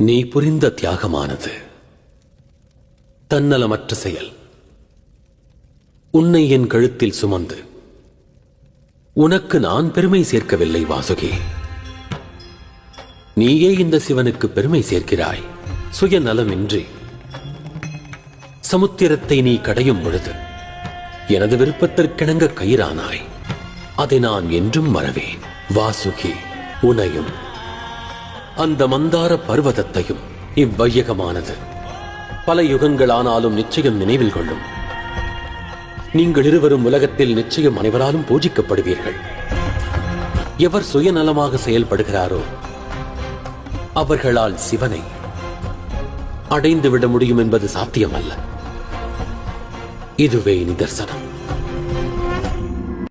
நீ புரிந்த தியாகமானது தன்னலமற்ற செயல். உன்னை என் கழுத்தில் சுமந்து உனக்கு நான் பெருமை சேர்க்கவில்லை வாசுகி. நீயே இந்த சிவனுக்கு பெருமை சேர்க்கிறாய். சுயநலமின்றி சமுத்திரத்தை நீ கடையும் பொழுது எனது விருப்பத்திற்கிணங்க கயிறானாய். அதை நான் என்றும் மறவேன் வாசுகி. உனையும் அந்த மந்தார பர்வதத்தையும் இவ்வையகமானது பல யுகங்களானாலும் நிச்சயம் நினைவில் கொள்ளும். நீங்கள் இருவரும் உலகத்தில் நிச்சயம் அனைவராலும் பூஜிக்கப்படுவீர்கள். எவர் சுயநலமாக செயல்படுகிறாரோ அவர்களால் சிவனை அடைந்துவிட முடியும் என்பது சாத்தியமல்ல. இதுவே நிதர்சனம்.